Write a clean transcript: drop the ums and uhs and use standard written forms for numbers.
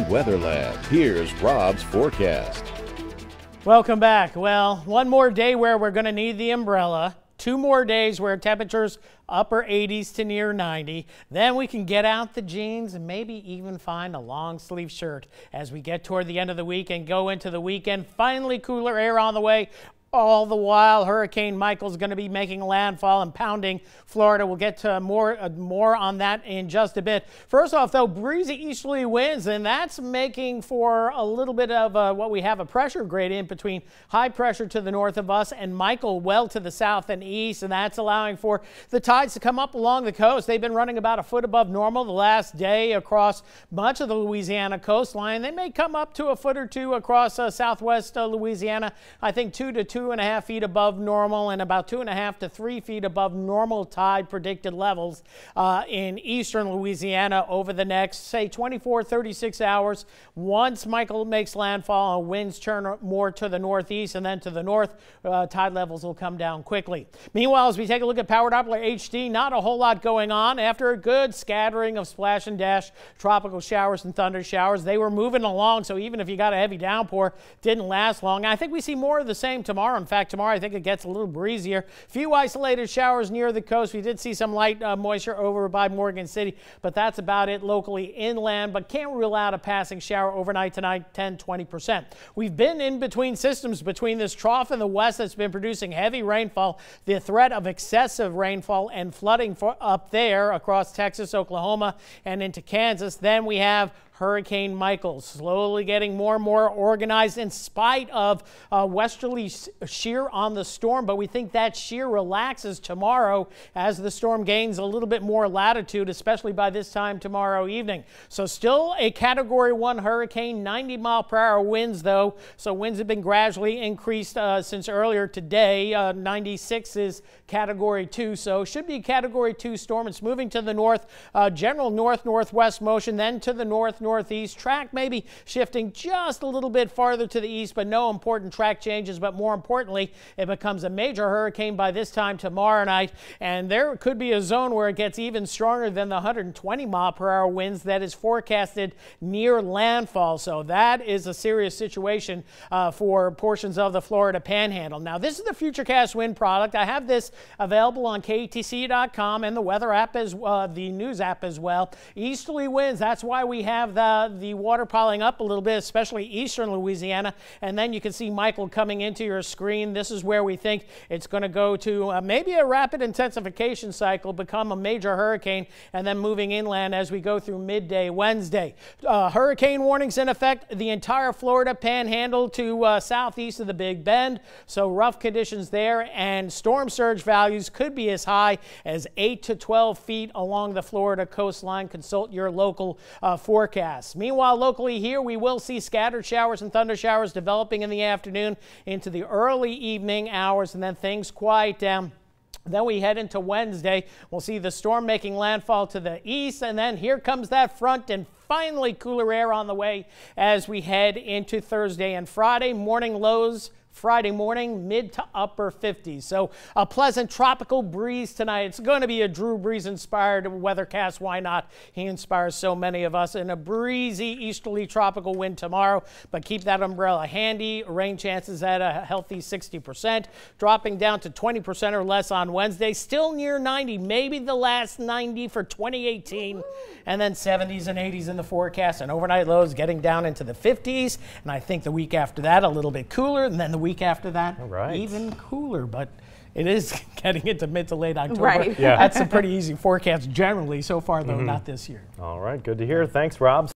Weather Lab. Here's Rob's forecast. Welcome back. Well, one more day where we're going to need the umbrella. 2 more days where temperatures upper 80s to near 90. Then we can get out the jeans and maybe even find a long sleeve shirt as we get toward the end of the week and go into the weekend. Finally, cooler air on the way. All the while, Hurricane Michael's going to be making landfall and pounding Florida. We'll get to more on that in just a bit. First off, though, breezy easterly winds, and that's making for a little bit of what we have a pressure gradient between high pressure to the north of us and Michael well to the south and east, and that's allowing for the tides to come up along the coast. They've been running about a foot above normal the last day across much of the Louisiana coastline. They may come up to a foot or two across southwest Louisiana. I think 2 to 2.5 feet above normal and about 2.5 to 3 feet above normal tide predicted levels in eastern Louisiana over the next, say, 24, 36 hours. Once Michael makes landfall and winds turn more to the northeast and then to the north, tide levels will come down quickly. Meanwhile, as we take a look at Power Doppler HD, not a whole lot going on. After a good scattering of splash and dash tropical showers and thunder showers, they were moving along, so even if you got a heavy downpour, didn't last long. I think we see more of the same tomorrow. In fact, tomorrow I think it gets a little breezier. Few isolated showers near the coast. We did see some light moisture over by Morgan City, but that's about it locally inland, but can't rule out a passing shower overnight tonight, 10-20%. We've been in between systems between this trough in the west that's been producing heavy rainfall, the threat of excessive rainfall and flooding up there across Texas, Oklahoma, and into Kansas. Then we have Hurricane Michael slowly getting more and more organized in spite of westerly shear on the storm, but we think that shear relaxes tomorrow as the storm gains a little bit more latitude, especially by this time tomorrow evening. So still a Category 1 hurricane, 90-mile-per-hour winds though, so winds have been gradually increased since earlier today. 96 is Category 2, so should be a Category 2 storm. It's moving to the north, general north-northwest motion, then to the northeast. Track maybe shifting just a little bit farther to the east, but no important track changes. But more importantly, it becomes a major hurricane by this time tomorrow night, and there could be a zone where it gets even stronger than the 120-mile-per-hour winds that is forecasted near landfall. So that is a serious situation for portions of the Florida Panhandle. Now, this is the FutureCast Wind product. I have this available on KTC.com and the weather app as the news app as well. Easterly winds, that's why we have the water piling up a little bit, especially eastern Louisiana. And then you can see Michael coming into your screen. This is where we think it's going to go to maybe a rapid intensification cycle, become a major hurricane, and then moving inland as we go through midday Wednesday. Hurricane warnings in effect the entire Florida Panhandle to southeast of the Big Bend. So rough conditions there, and storm surge values could be as high as 8 to 12 feet along the Florida coastline. Consult your local forecast. Meanwhile, locally here, we will see scattered showers and thunder showers developing in the afternoon into the early evening hours, and then things quiet down. Then we head into Wednesday. We'll see the storm making landfall to the east, and then here comes that front and finally cooler air on the way as we head into Thursday and Friday. Morning lows Friday morning, mid to upper 50s. So a pleasant tropical breeze tonight. It's going to be a Drew Brees inspired weathercast. Why not? He inspires so many of us. And a breezy easterly tropical wind tomorrow, but keep that umbrella handy. Rain chances at a healthy 60%, dropping down to 20% or less on Wednesday. Still near 90, maybe the last 90 for 2018. And then 70s and 80s in the forecast, and overnight lows getting down into the 50s. And I think the week after that, a little bit cooler, and then the week after that, even cooler. But it is getting into mid to late October. Right. Yeah. That's a pretty easy forecast generally so far, though, not this year. All right, good to hear. Thanks, Rob.